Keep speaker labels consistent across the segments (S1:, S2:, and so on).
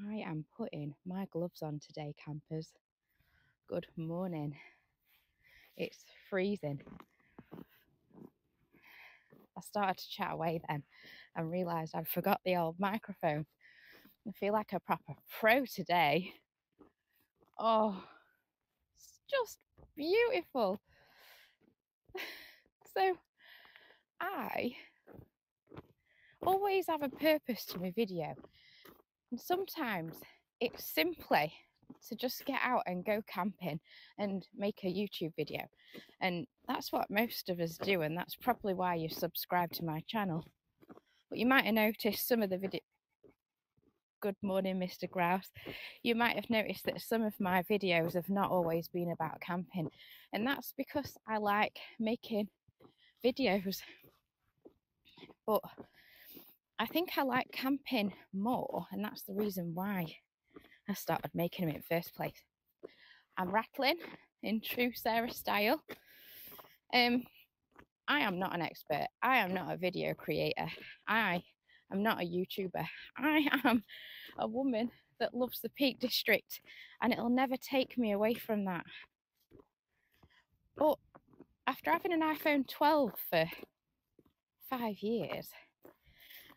S1: I am putting my gloves on today, campers. Good morning. It's freezing. I started to chat away then and realised I'd forgot the old microphone. I feel like a proper pro today. Oh, it's just beautiful. So, I always have a purpose to my video, and sometimes it's simply to just get out and go camping and make a YouTube video. And that's what most of us do, and that's probably why you subscribe to my channel. But you might have noticed some of the video. Good morning, Mr. Grouse. You might have noticed that some of my videos have not always been about camping, and that's because I like making videos. But I think I like camping more, and that's the reason why I started making them in the first place. I'm rattling in true Sarah style. I am not an expert. I am not a video creator. I am not a YouTuber. I am a woman that loves the Peak District, and it'll never take me away from that. But after having an iPhone 12 for 5 years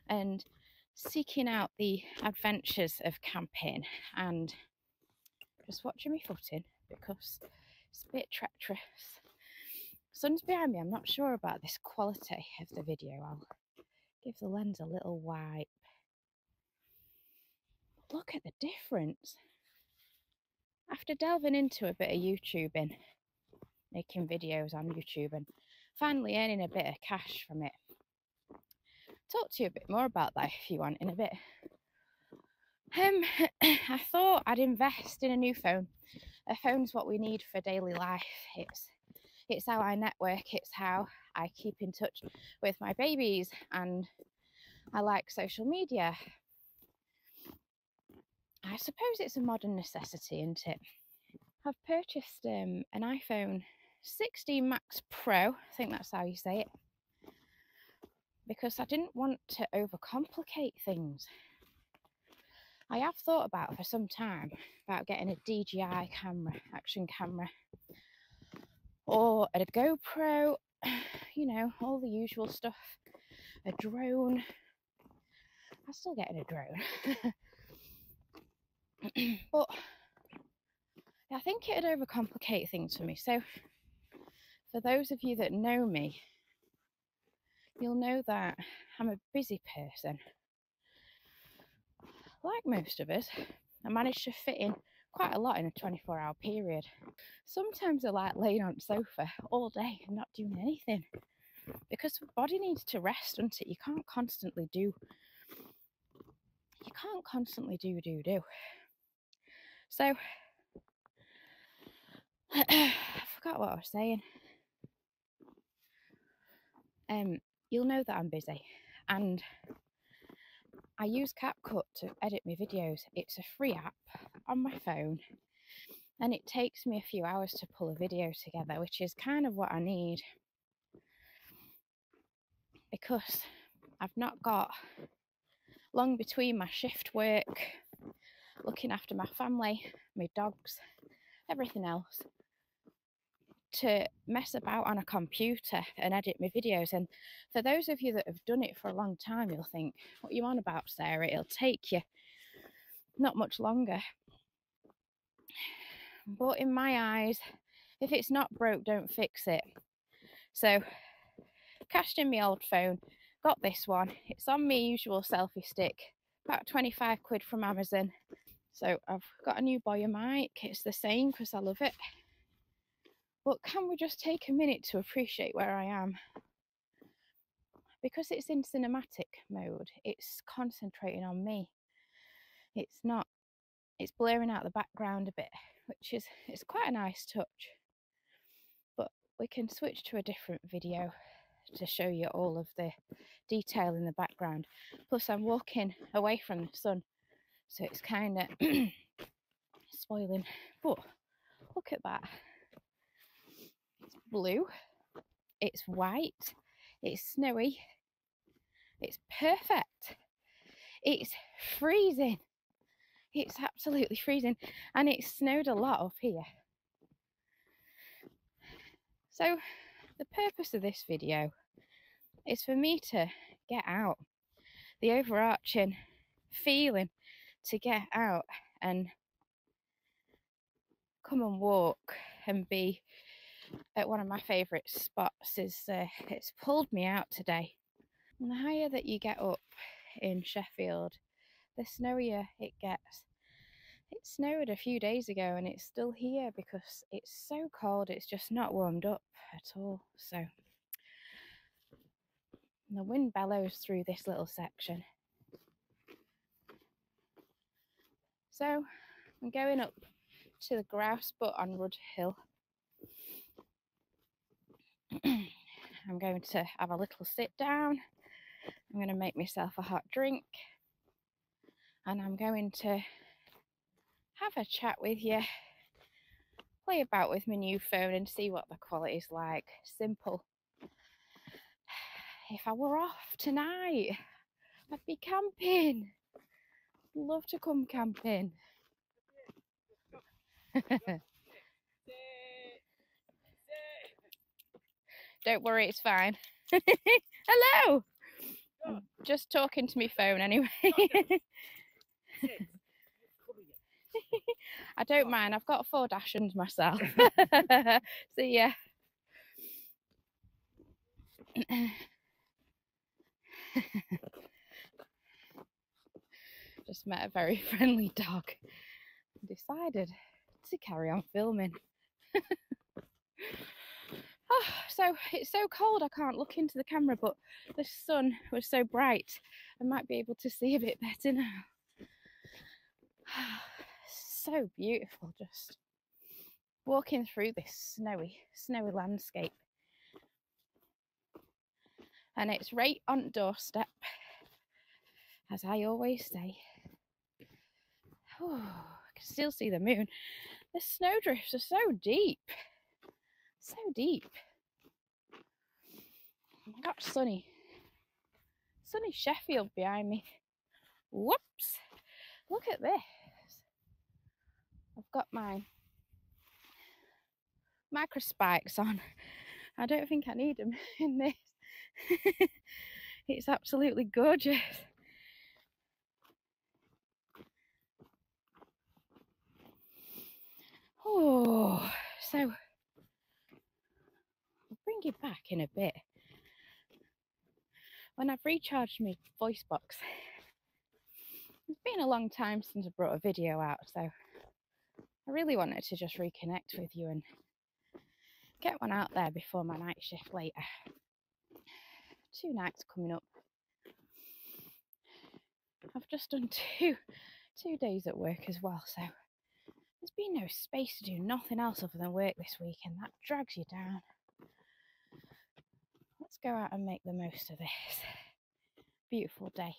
S1: and seeking out the adventures of camping and just watching me footing because it's a bit treacherous. Sun's behind me. I'm not sure about this quality of the video. I'll give the lens a little wipe. Look at the difference. After delving into a bit of YouTubing, making videos on YouTube and finally earning a bit of cash from it. Talk to you a bit more about that if you want in a bit. I thought I'd invest in a new phone. A phone's what we need for daily life. It's how I network, it's how I keep in touch with my babies, and I like social media. I suppose it's a modern necessity, isn't it? I've purchased an iPhone 16 Max Pro, I think that's how you say it, because I didn't want to overcomplicate things. I have thought about for some time about getting a DJI camera, action camera, or a GoPro, you know, all the usual stuff, a drone. I'm still getting a drone. But I think it'd overcomplicate things for me. So for those of you that know me, you'll know that I'm a busy person. Like most of us, I manage to fit in quite a lot in a 24-hour period. Sometimes I like laying on the sofa all day and not doing anything, because the body needs to rest, doesn't it? You can't constantly do. So I forgot what I was saying. You'll know that I'm busy, and I use CapCut to edit my videos. It's a free app on my phone, and it takes me a few hours to pull a video together, which is kind of what I need, because I've not got long between my shift work, looking after my family, my dogs, everything else, to mess about on a computer and edit my videos. And for those of you that have done it for a long time, you'll think, what are you on about, Sarah? It'll take you not much longer. But in my eyes, if it's not broke, don't fix it. So cashed in my old phone, got this one. It's on my usual selfie stick, about 25 quid from Amazon. So I've got a new boy mic. It's the same because I love it. But can we just take a minute to appreciate where I am? Because it's in cinematic mode, it's concentrating on me. It's blurring out the background a bit, which is, it's quite a nice touch. But we can switch to a different video to show you all of the detail in the background. Plus I'm walking away from the sun, so it's kind of spoiling. But look at that. It's blue, it's white, it's snowy, it's perfect, it's freezing, It's absolutely freezing, and it snowed a lot up here. So the purpose of this video is for me to get out, the overarching feeling to get out and come and walk and be at one of my favourite spots. It's pulled me out today. And the higher that you get up in Sheffield, the snowier it gets. It snowed a few days ago and it's still here because it's so cold, it's just not warmed up at all. So the wind bellows through this little section. So I'm going up to the grouse butt on Rudd Hill. I'm going to have a little sit down. I'm going to make myself a hot drink. And I'm going to have a chat with you, play about with my new phone and see what the quality's like. Simple. If I were off tonight, I'd be camping. Love to come camping. Don't worry, it's fine. Hello! I'm just talking to my phone anyway. I don't mind, I've got 4 Dachshunds myself. See ya. Just met a very friendly dog. Decided to carry on filming. Oh, so it's so cold I can't look into the camera, but the sun was so bright I might be able to see a bit better now. So beautiful, just walking through this snowy landscape. And it's right on doorstep, as I always say. Oh, I can still see the moon. The snowdrifts are so deep. So deep. I've got sunny Sheffield behind me. Whoops! Look at this. I've got my micro spikes on. I don't think I need them in this. It's absolutely gorgeous. Oh, so I'll bring it back in a bit when I've recharged my voice box. It's been a long time since I brought a video out, so I really wanted to just reconnect with you and get one out there before my night shift later. 2 nights coming up. I've just done two days at work as well, so there's been no space to do nothing else other than work this week, and that drags you down. Let's go out and make the most of this beautiful day.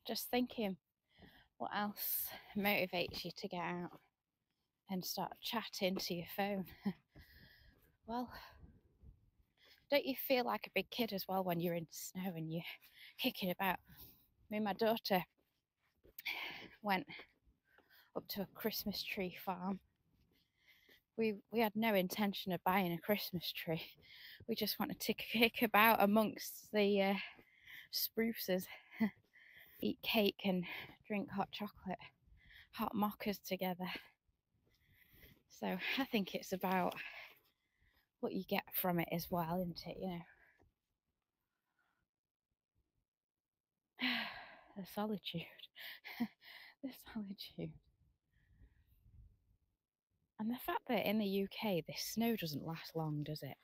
S1: Just thinking, what else motivates you to get out and start chatting to your phone? Well, don't you feel like a big kid as well when you're in snow and you're kicking about? Me and my daughter went up to a Christmas tree farm. We had no intention of buying a Christmas tree. We just wanted to kick about amongst the spruces, eat cake and drink hot chocolate, hot mockers together. So I think it's about what you get from it as well, isn't it? You know, the solitude, the solitude. And the fact that in the UK this snow doesn't last long, does it?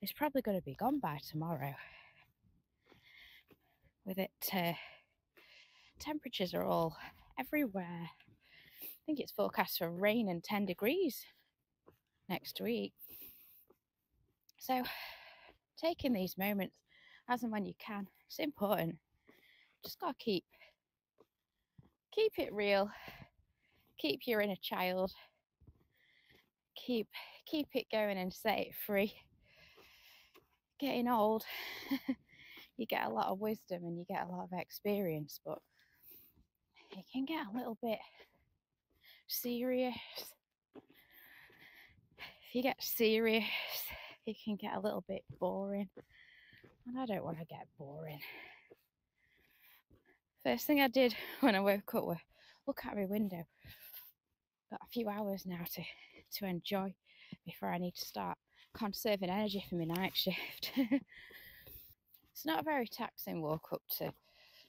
S1: It's probably going to be gone by tomorrow. With it, temperatures are all everywhere. I think it's forecast for rain and 10 degrees next week. So taking these moments as and when you can, it's important. Just gotta keep it real, keep your inner child, keep it going and set it free. Getting old, you get a lot of wisdom and you get a lot of experience, but it can get a little bit serious. If you get serious, it can get a little bit boring, and I don't want to get boring. First thing I did when I woke up was look out my window. Got a few hours now to enjoy before I need to start conserving energy for my night shift. It's not a very taxing walk up to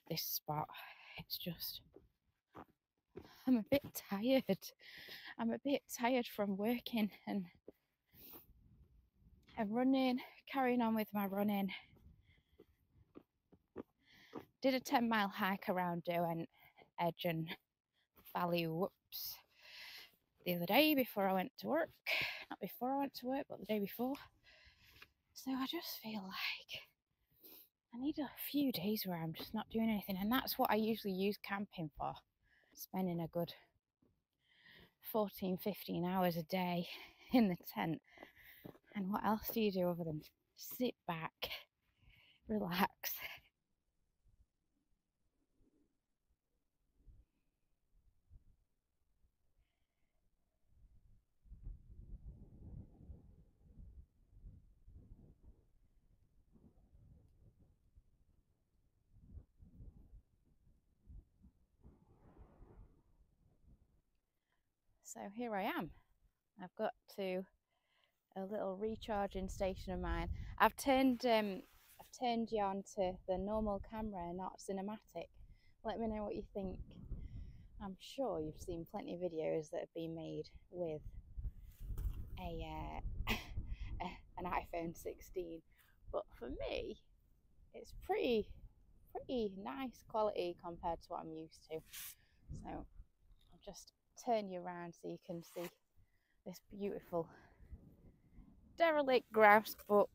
S1: this spot. It's just I'm a bit tired. I'm a bit tired from working and running, carrying on with my running. Did a 10-mile hike around Derwent Edge and Valley Whoops the other day before I went to work. Not before I went to work, but the day before. So I just feel like I need a few days where I'm just not doing anything. And that's what I usually use camping for. Spending a good 14, 15 hours a day in the tent. And what else do you do other than sit back, relax? So here I am. I've got to a little recharging station of mine. I've turned you on to the normal camera, not cinematic. Let me know what you think. I'm sure you've seen plenty of videos that have been made with a an iPhone 16, but for me, it's pretty nice quality compared to what I'm used to. So I'll just turn you around so you can see this beautiful derelict grouse butt.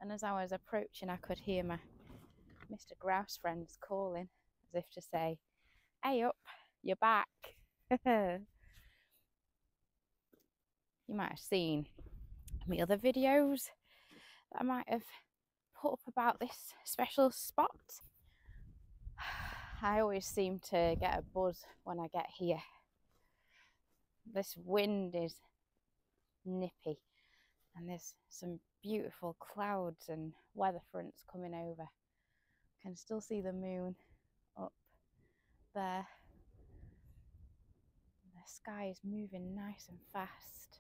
S1: And as I was approaching, I could hear my Mr. Grouse friends calling as if to say, "Hey up, you're back." You might have seen my other videos that I might have put up about this special spot. I always seem to get a buzz when I get here. This wind is nippy and there's some beautiful clouds and weather fronts coming over. I can still see the moon up there. The sky is moving nice and fast,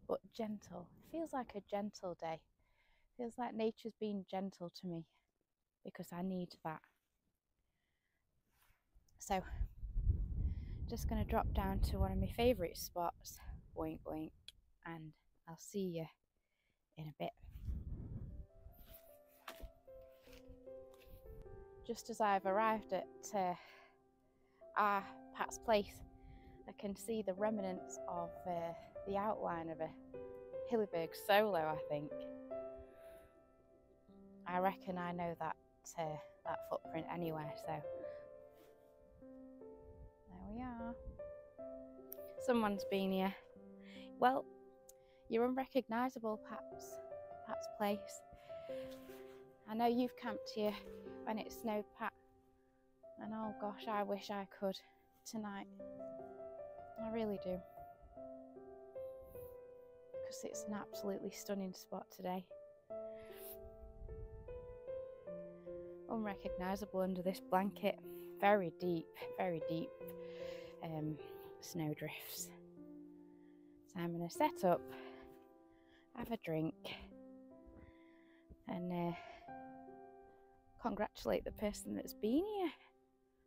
S1: but gentle. It feels like a gentle day. It feels like nature's being gentle to me because I need that. So just going to drop down to one of my favourite spots, boink boink, and I'll see you in a bit. Just as I've arrived at our Pat's place, I can see the remnants of the outline of a Hillyberg solo, I think. I reckon I know that footprint anywhere, so there we are. Someone's been here. Well, you're unrecognisable, Pat's place. I know you've camped here when it snowed, Pat, and oh gosh, I wish I could tonight. I really do, because it's an absolutely stunning spot today. Unrecognisable under this blanket. Very deep, very deep. snowdrifts. So I'm going to set up, have a drink, and congratulate the person that's been here.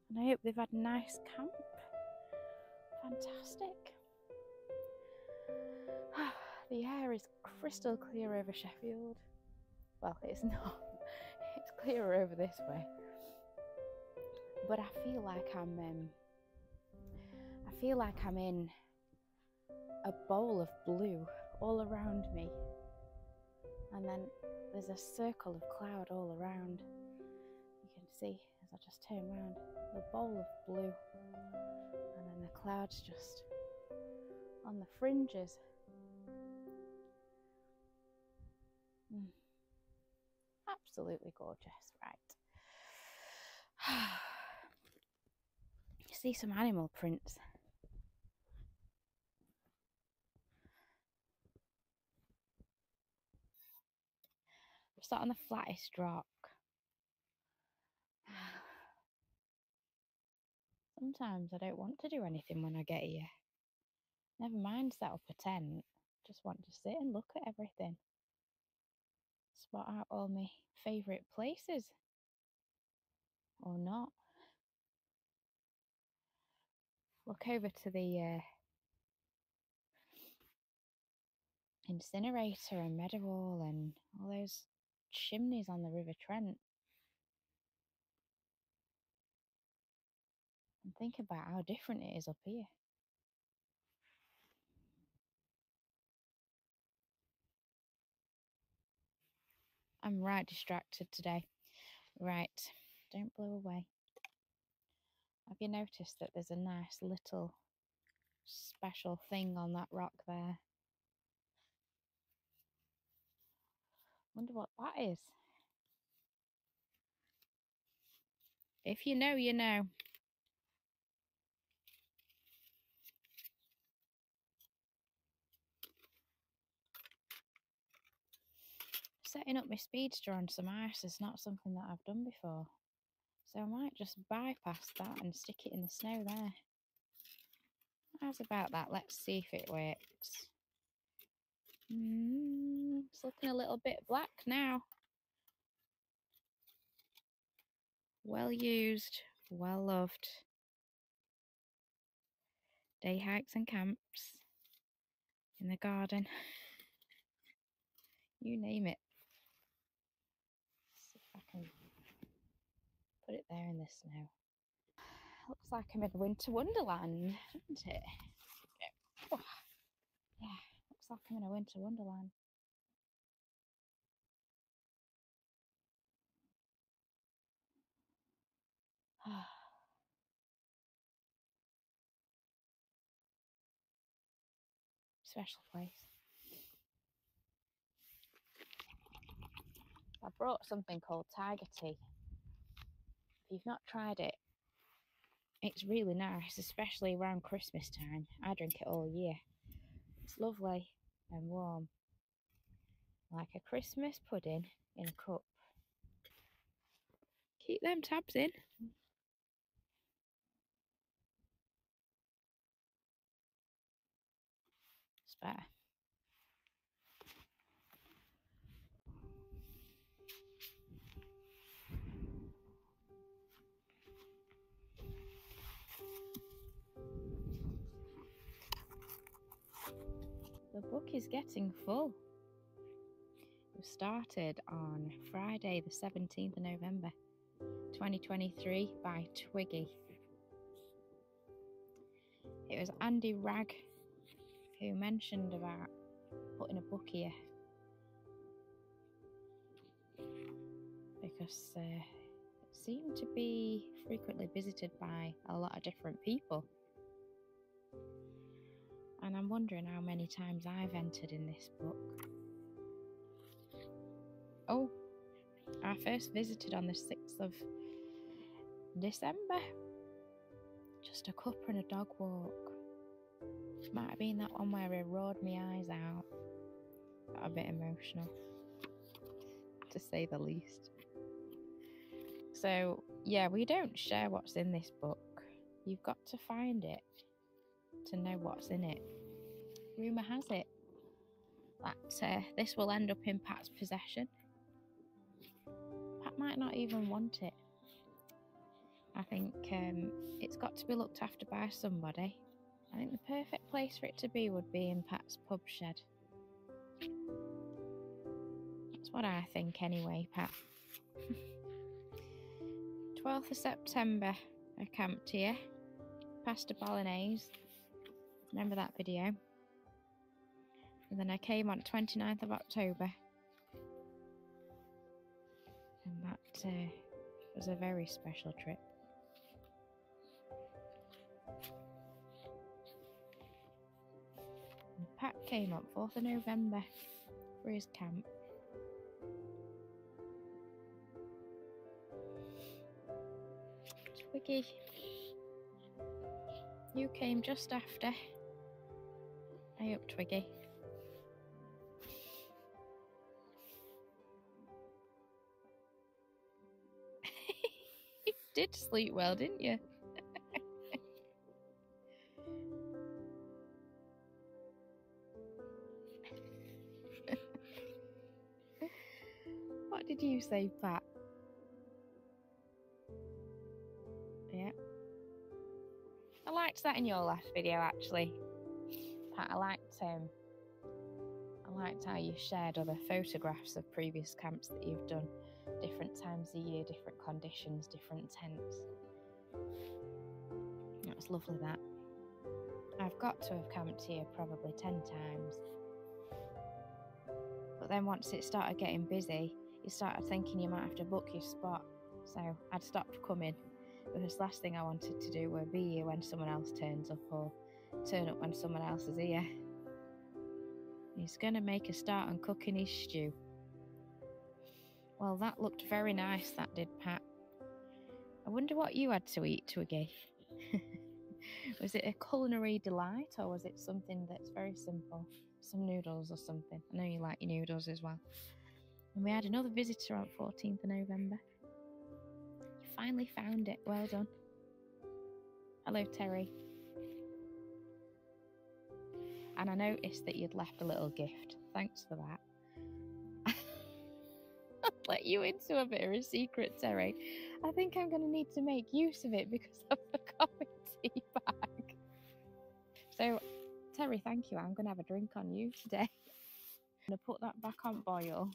S1: And I hope they've had a nice camp. Fantastic. The air is crystal clear over Sheffield. Well, it's not. It's clearer over this way. But I feel like I'm in a bowl of blue all around me, and then there's a circle of cloud all around. You can see as I just turn around, a bowl of blue, and then the clouds just on the fringes. Absolutely gorgeous, right? You see some animal prints. We're sat on the flattest rock. Sometimes I don't want to do anything when I get here. Never mind set up a tent. Just want to sit and look at everything. Spot out all my favourite places. Or not. Look over to the incinerator and Meadowall and all those chimneys on the River Trent. And think about how different it is up here. I'm right distracted today. Right, don't blow away. Have you noticed that there's a nice little special thing on that rock there? Wonder what that is. If you know, you know. Setting up my speedster on some ice is not something that I've done before. So I might just bypass that and stick it in the snow there. How's about that? Let's see if it works. It's looking a little bit black now. Well used, well loved. Day hikes and camps. In the garden. You name it. See if I can put it there in the snow. Looks like I'm in a winter wonderland, doesn't it? Oh, yeah, looks like I'm in a winter wonderland. Special place. I brought something called tiger tea. If you've not tried it, it's really nice, especially around Christmas time. I drink it all year. It's lovely and warm, like a Christmas pudding in a cup. Keep them tabs in. It's better. The book is getting full. It started on Friday the 17th of November 2023 by Twiggy. It was Andy Ragg who mentioned about putting a book here because it seemed to be frequently visited by a lot of different people. And I'm wondering how many times I've entered in this book. Oh, I first visited on the 6th of December. Just a cuppa and a dog walk. Might have been that one where I roared my eyes out. Got a bit emotional, to say the least. So, yeah, we don't share what's in this book. You've got to find it to know what's in it. Rumour has it that this will end up in Pat's possession. Pat might not even want it. I think it's got to be looked after by somebody. I think the perfect place for it to be would be in Pat's pub shed. That's what I think anyway, Pat. 12th of September, I camped here. Pasta bolognese. Remember that video? And then I came on 29th of October. And that was a very special trip. And Pat came on 4th of November for his camp. Twiggy, you came just after. Hey up, Twiggy. You did sleep well, didn't you? What did you say, Pat? Yeah. I liked that in your last video, actually. Pat, I liked how you shared other photographs of previous camps that you've done. Different times of year, different conditions, different tents. That was lovely, that. I've got to have camped here probably 10 times. But then once it started getting busy, you started thinking you might have to book your spot. So I'd stopped coming, because the last thing I wanted to do would be here when someone else turns up, or turn up when someone else is here. He's going to make a start on cooking his stew. Well, that looked very nice, that did, Pat. I wonder what you had to eat, Twiggy. Was it a culinary delight, or was it something that's very simple? Some noodles or something. I know you like your noodles as well. And we had another visitor on 14th of November. You finally found it. Well done. Hello, Terry. And I noticed that you'd left a little gift. Thanks for that. I'll let you into a bit of a secret, Terry. I think I'm going to need to make use of it because I forgot my tea bag. So, Terry, thank you. I'm going to have a drink on you today. I'm going to put that back on boil,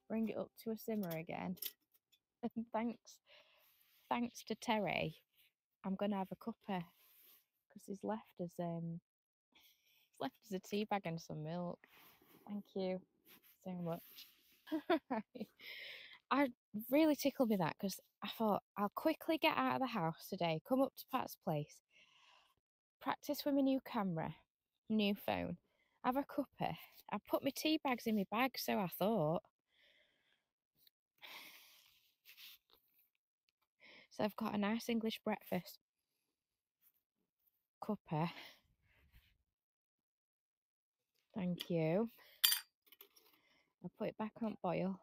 S1: bring it up to a simmer again. And thanks to Terry, I'm going to have a cuppa because he's left us a tea bag and some milk. Thank you so much. I really tickled me that, because I thought I'll quickly get out of the house today, come up to Pat's place, practice with my new camera, new phone, have a cuppa. I put my tea bags in my bag, so I thought. So I've got a nice English breakfast. Cuppa. Thank you. I'll put it back on boil.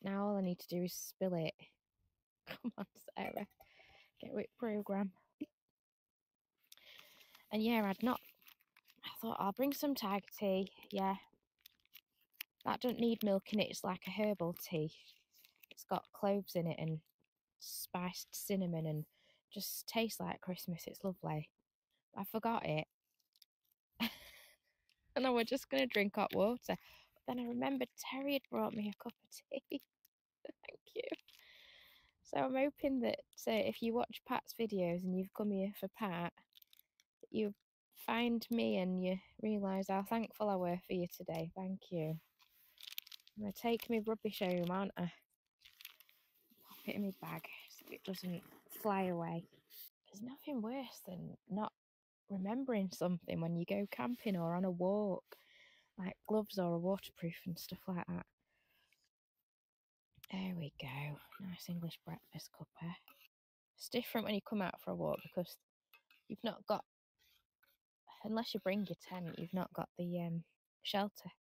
S1: Now all I need to do is spill it. Come on, Sarah. Get with program. And yeah, I thought I'll bring some tiger tea. Yeah. That don't need milk in it. It's like a herbal tea. It's got cloves in it and spiced cinnamon and just tastes like Christmas. It's lovely. I forgot it. And I was just going to drink hot water. But then I remembered Terry had brought me a cup of tea. Thank you. So I'm hoping that if you watch Pat's videos and you've come here for Pat, you find me and you realise how thankful I were for you today. Thank you. I'm going to take my rubbish home, aren't I? Pop it in my bag so it doesn't fly away. There's nothing worse than not remembering something when you go camping or on a walk, like gloves or a waterproof and stuff like that. There we go. Nice English breakfast cuppa. It's different when you come out for a walk because you've not got, unless you bring your tent, you've not got the shelter.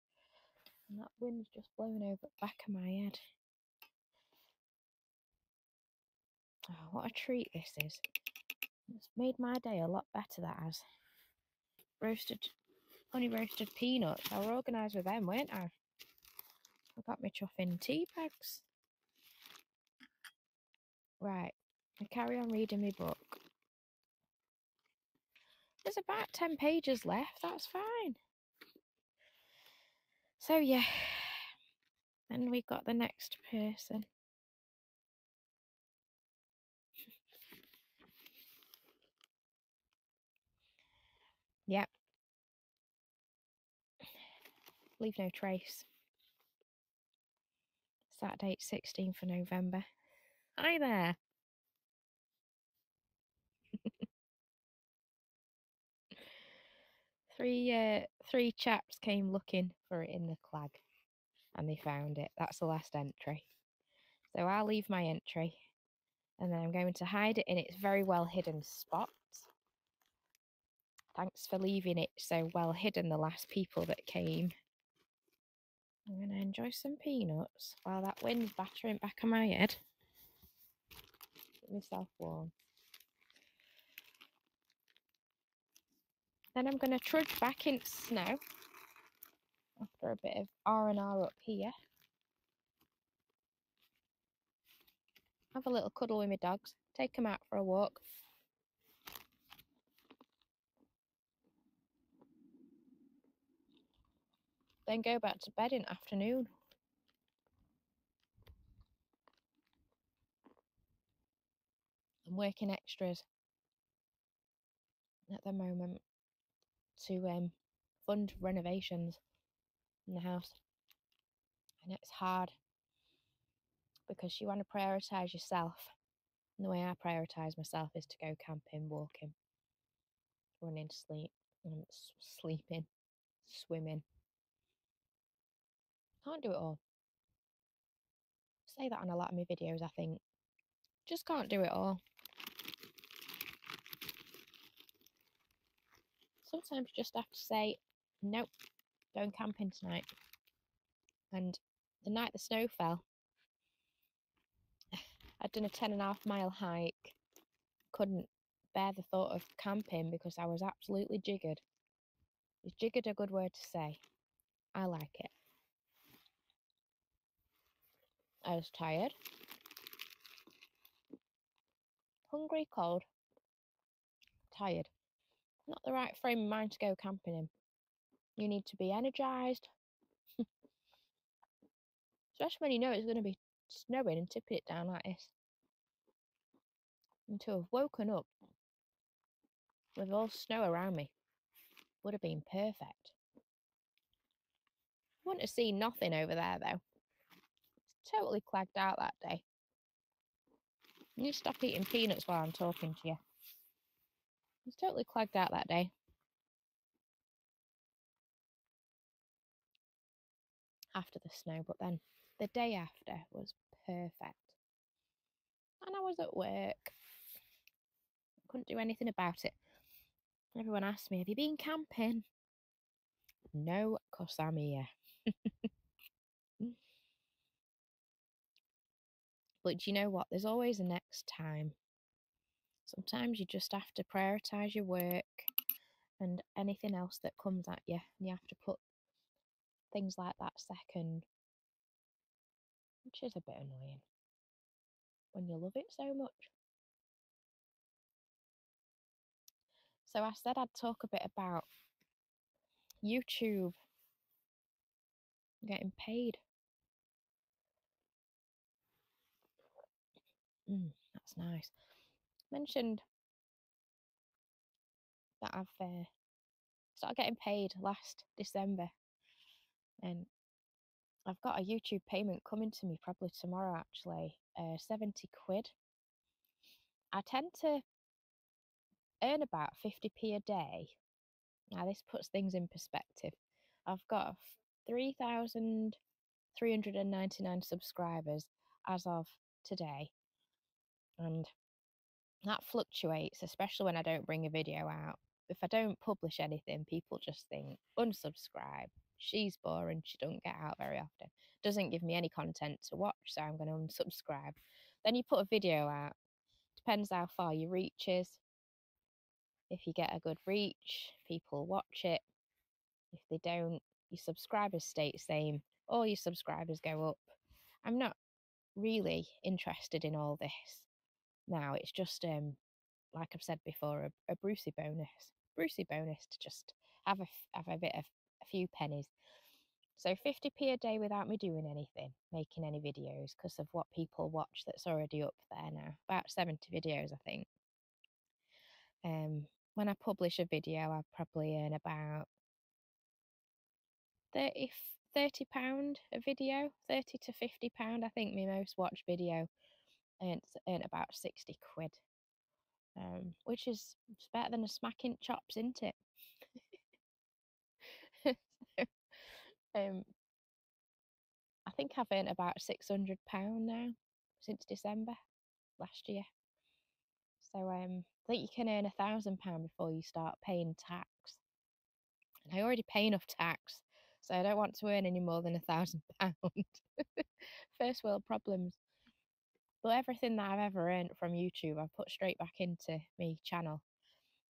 S1: And that wind's just blowing over the back of my head. Oh, what a treat this is. It's made my day a lot better, that has. Honey roasted peanuts. I were organised with them, weren't I? I got me chuffing tea bags. Right, I carry on reading my book. There's about 10 pages left, that's fine. So yeah, then we got the next person. Yep. Leave no trace. Saturday, 16th of November. Hi there. Three chaps came looking for it in the clag and they found it. That's the last entry. So I'll leave my entry and then I'm going to hide it in its very well hidden spot. Thanks for leaving it so well hidden, the last people that came. I'm going to enjoy some peanuts while that wind's battering back on my head. Get myself warm. Then I'm going to trudge back into snow after a bit of R&R up here. Have a little cuddle with my dogs. Take them out for a walk. Then go back to bed in the afternoon. I'm working extras at the moment to fund renovations in the house. And it's hard because you want to prioritise yourself. And the way I prioritise myself is to go camping, walking, running, sleeping, swimming. Can't do it all. I say that on a lot of my videos, I think. Just can't do it all. Sometimes you just have to say, nope, going camping tonight. And the night the snow fell, I'd done a 10.5 mile hike. Couldn't bear the thought of camping because I was absolutely jiggered. Is jiggered a good word to say? I like it. I was tired, hungry, cold, tired. Not the right frame of mind to go camping in. You need to be energised, especially when you know it's going to be snowing and tipping it down like this. And to have woken up with all snow around me would have been perfect. Wouldn't have seen nothing over there though. It's totally clagged out that day. You need to stop eating peanuts while I'm talking to you. It's totally clagged out that day. After the snow, but then the day after was perfect. And I was at work. Couldn't do anything about it. Everyone asked me, have you been camping? No, 'cause I'm here. But you know what? There's always a next time. Sometimes you just have to prioritise your work and anything else that comes at you. And you have to put things like that second, which is a bit annoying when you love it so much. So I said I'd talk a bit about YouTube getting paid. That's nice. Mentioned that I've started getting paid last December, and I've got a YouTube payment coming to me probably tomorrow actually, 70 quid. I tend to earn about 50p a day. Now this puts things in perspective. I've got 3,399 subscribers as of today, and that fluctuates, especially when I don't bring a video out. If I don't publish anything, people just think, unsubscribe. She's boring, she don't get out very often. Doesn't give me any content to watch, so I'm going to unsubscribe. Then you put a video out. Depends how far your reach is. If you get a good reach, people watch it. If they don't, your subscribers stay the same or your subscribers go up. I'm not really interested in all this now. It's just like I've said before, a Brucey bonus. Brucey bonus to just have a bit of a few pennies. So 50p a day without me doing anything, making any videos, because of what people watch that's already up there now. About 70 videos, I think. When I publish a video, I probably earn about 30 £30 a video, 30 to £50. I think my most watched video earned about 60 quid, which is better than a smacking chops, isn't it? So, I think I've earned about £600 now since December last year. So I think you can earn £1,000 before you start paying tax. And I already pay enough tax, so I don't want to earn any more than £1,000. First world problems. But everything that I've ever earned from YouTube, I've put straight back into my channel.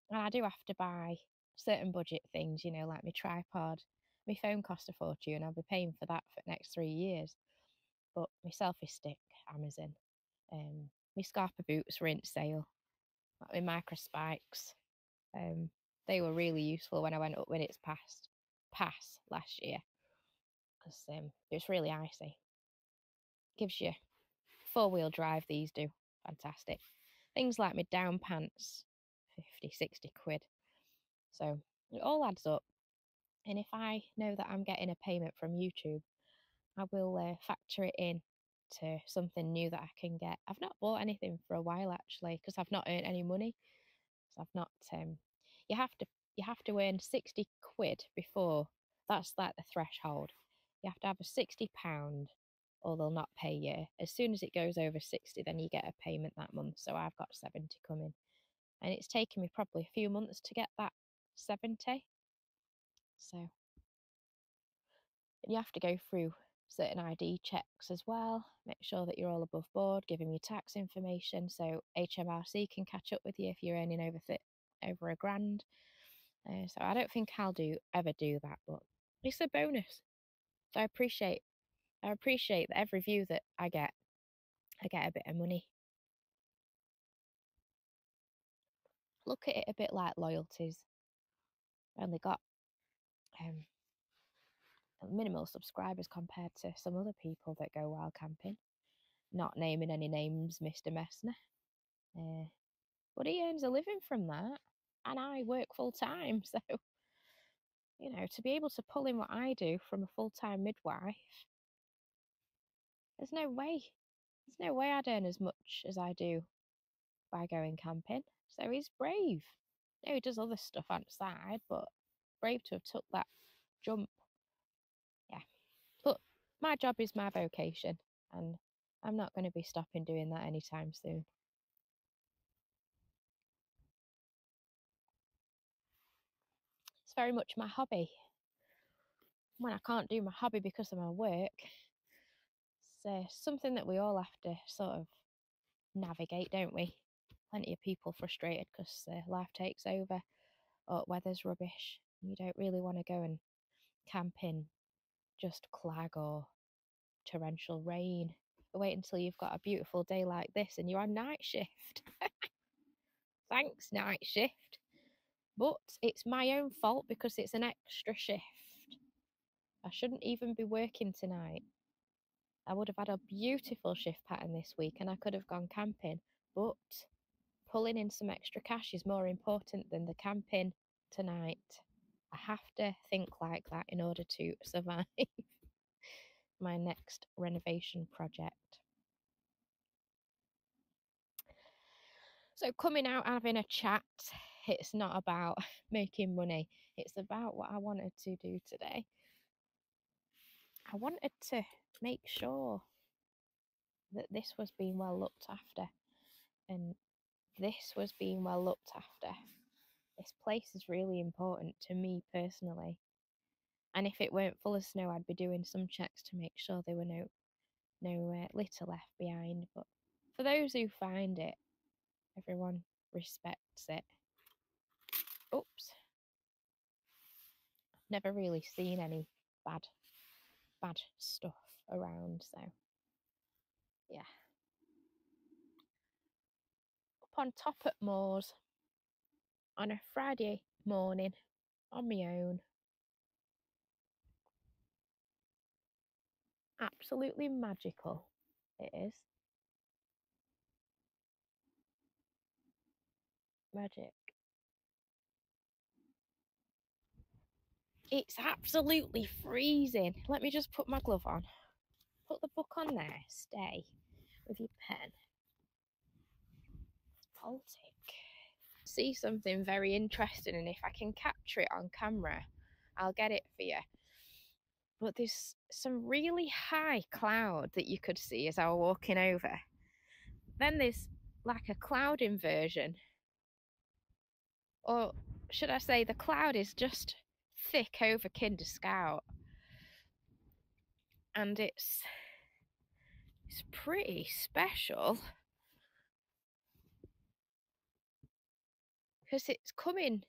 S1: And I do have to buy certain budget things, you know, like my tripod. My phone cost a fortune. I'll be paying for that for the next 3 years. But my selfie stick, Amazon. My Scarpa boots were in sale. Like my micro spikes. They were really useful when I went up when it's pass last year, because it's really icy. Gives you 4-wheel drive. These do fantastic. Things like my down pants, 50, 60 quid. So it all adds up. And if I know that I'm getting a payment from YouTube, I will factor it in to something new that I can get. I've not bought anything for a while actually, because I've not earned any money. So I've not. You have to earn 60 quid before. That's like the threshold. You have to have a £60, or they'll not pay you. As soon as it goes over 60, then you get a payment that month. So I've got 70 coming, and it's taken me probably a few months to get that 70. So you have to go through certain ID checks as well. Make sure that you're all above board, giving you tax information, so HMRC can catch up with you if you're earning over £1,000. So I don't think I'll ever do that, but it's a bonus. So I appreciate that every view that I get a bit of money. Look at it a bit like loyalties. I only got minimal subscribers compared to some other people that go wild camping. Not naming any names, Mr. Messner. But he earns a living from that, and I work full time. So, you know, to be able to pull in what I do from a full-time midwife, there's no way. There's no way I'd earn as much as I do by going camping. So he's brave. No, he does other stuff outside, but brave to have took that jump. Yeah. But my job is my vocation, and I'm not going to be stopping doing that anytime soon. It's very much my hobby. When I can't do my hobby because of my work, it's something that we all have to sort of navigate, don't we? Plenty of people frustrated because life takes over, or weather's rubbish. You don't really want to go and camp in just clag or torrential rain. Wait until you've got a beautiful day like this and you're on night shift. Thanks, night shift. But it's my own fault because it's an extra shift. I shouldn't even be working tonight. I would have had a beautiful shift pattern this week and I could have gone camping, but pulling in some extra cash is more important than the camping tonight. I have to think like that in order to survive my next renovation project. So coming out having a chat, it's not about making money. It's about what I wanted to do today. I wanted to make sure that this was being well looked after, and this was being well looked after. This place is really important to me personally. And if it weren't full of snow, I'd be doing some checks to make sure there were no litter left behind. But for those who find it, everyone respects it. never really seen any bad stuff around. So yeah, up on top at Moors on a Friday morning on my own. Absolutely magical. It is magic. It's absolutely freezing. Let me just put my glove on. Put the book on there. Stay with your pen. Baltic. See something very interesting, and if I can capture it on camera, I'll get it for you. But there's some really high cloud that you could see as I was walking over. Then there's like a cloud inversion, or should I say the cloud is just thick over Kinder Scout, and it's pretty special because it's coming,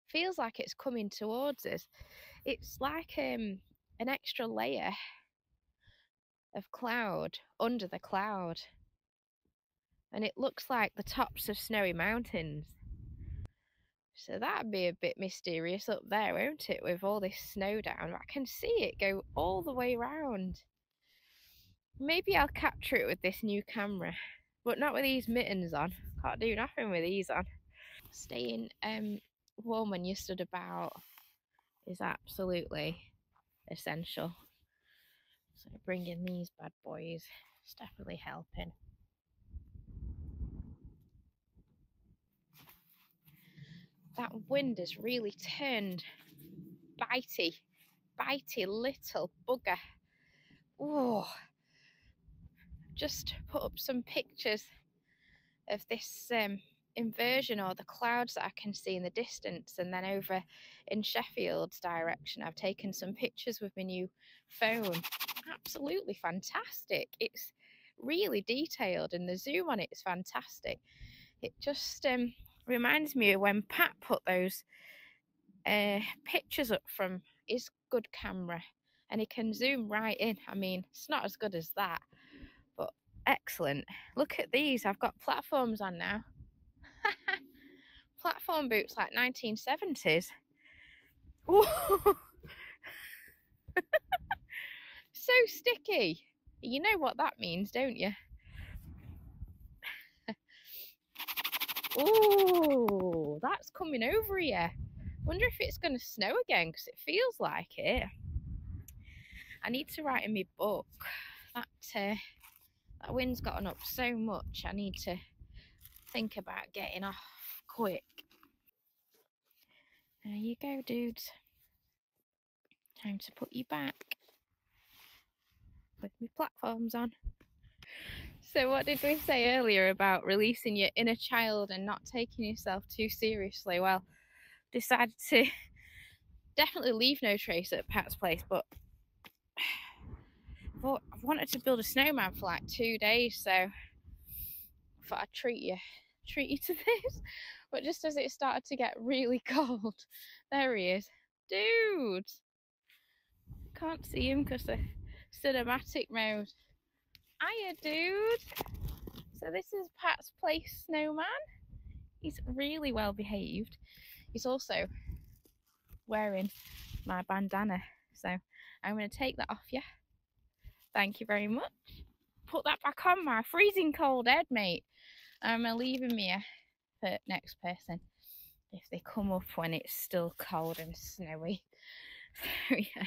S1: feels like it's coming towards us. It's like an extra layer of cloud under the cloud, and it looks like the tops of snowy mountains. So that'd be a bit mysterious up there, won't it, with all this snow down? I can see it go all the way round. Maybe I'll capture it with this new camera, but not with these mittens on. Can't do nothing with these on. Staying warm when you stood about is absolutely essential. So bringing these bad boys is definitely helping. That wind has really turned bitey little bugger. Oh, just put up some pictures of this inversion, or the clouds that I can see in the distance, and then over in Sheffield's direction I've taken some pictures with my new phone. Absolutely fantastic. It's really detailed and the zoom on it is fantastic. It just reminds me of when Pat put those pictures up from his good camera, and he can zoom right in. I mean, it's not as good as that, but excellent. Look at these. I've got platforms on now. Platform boots like 1970s. Ooh. So sticky. You know what that means, don't you? Oh, that's coming over here. Wonder if it's going to snow again, because it feels like it. I need to write in my book. That wind's gotten up so much. I need to think about getting off quick. There you go, dudes. Time to put you back with my platforms on. So what did we say earlier about releasing your inner child and not taking yourself too seriously? Well, decided to definitely leave no trace at Pat's place, but I've wanted to build a snowman for like 2 days, so I thought I'd treat you to this. But just as it started to get really cold, there he is. Dude! Can't see him because of cinematic mode. Hiya, dude! So this is Pat's place snowman. He's really well behaved. He's also wearing my bandana, so I'm going to take that off you. Thank you very much. Put that back on my freezing cold head, mate. I'm going to leave him here for next person if they come up when it's still cold and snowy. So yeah,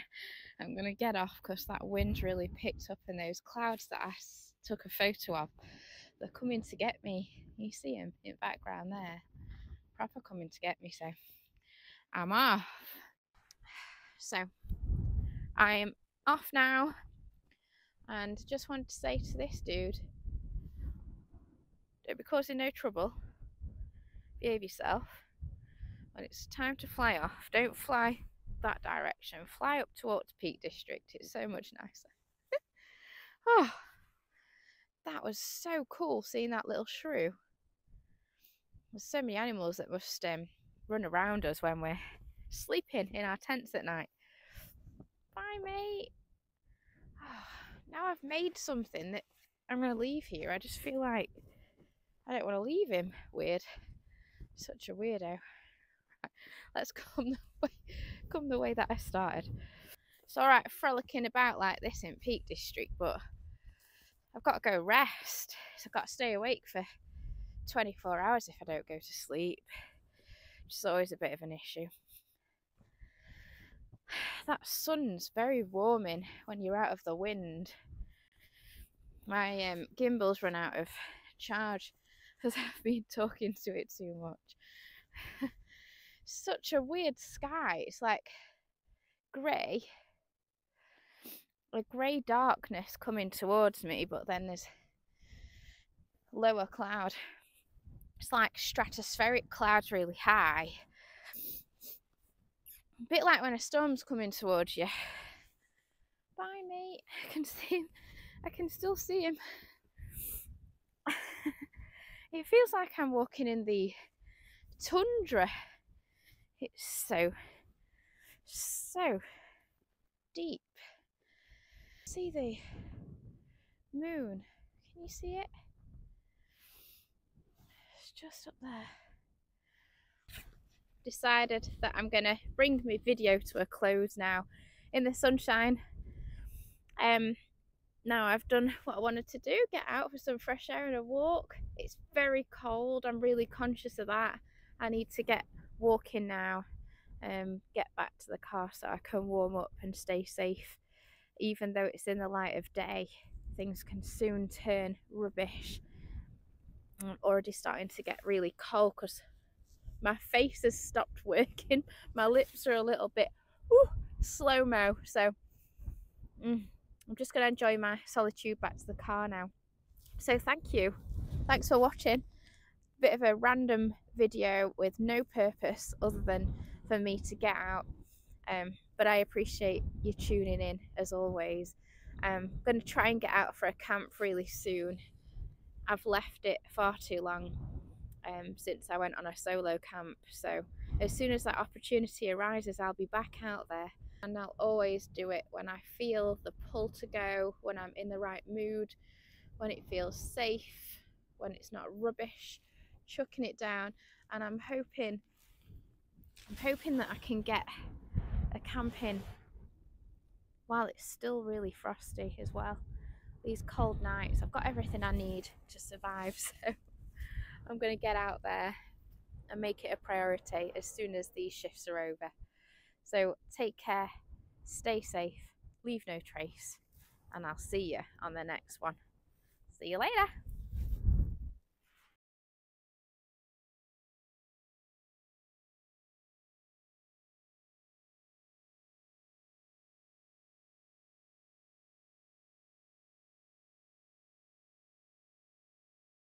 S1: I'm going to get off because that wind really picked up, and those clouds that I took a photo of, they're coming to get me. You see them in the background there, proper coming to get me. So I'm off. So I am off now, and just wanted to say to this dude, don't be causing no trouble, behave yourself. When it's time to fly off, don't fly that direction, fly up towards Peak District. It's so much nicer. Oh, that was so cool seeing that little shrew. There's so many animals that must run around us when we're sleeping in our tents at night. Bye, mate. Now I've made something that I'm going to leave here. I just feel like I don't want to leave him. Weird. Such a weirdo. Let's come the way that I started. It's alright frolicking about like this in Peak District, but I've got to go rest. So I've got to stay awake for 24 hours if I don't go to sleep, which is always a bit of an issue. That sun's very warming when you're out of the wind. My gimbal's run out of charge because I've been talking to it too much. Such a weird sky. It's like grey, a grey darkness coming towards me, but then there's lower cloud. It's like stratospheric clouds really high. A bit like when a storm's coming towards you. Bye, mate. I can see him. I can still see him. It feels like I'm walking in the tundra. It's so deep. See the moon? Can you see it? It's just up there. Decided that I'm gonna bring my video to a close now in the sunshine. Now I've done what I wanted to do, get out for some fresh air and a walk. It's very cold, I'm really conscious of that. I need to get walking now, get back to the car so I can warm up and stay safe. Even though it's in the light of day, things can soon turn rubbish. I'm already starting to get really cold because my face has stopped working. My lips are a little bit slow-mo, so I'm just going to enjoy my solitude back to the car now. So thank you. Thanks for watching. Bit of a random video with no purpose other than for me to get out. But I appreciate you tuning in as always. I'm going to try and get out for a camp really soon. I've left it far too long since I went on a solo camp. So as soon as that opportunity arises, I'll be back out there. And I'll always do it when I feel the pull to go, when I'm in the right mood, when it feels safe, when it's not rubbish, chucking it down. And I'm hoping that I can get a camp in while it's still really frosty as well. These cold nights, I've got everything I need to survive, so I'm going to get out there and make it a priority as soon as these shifts are over. So take care, stay safe, leave no trace, and I'll see you on the next one. See you later.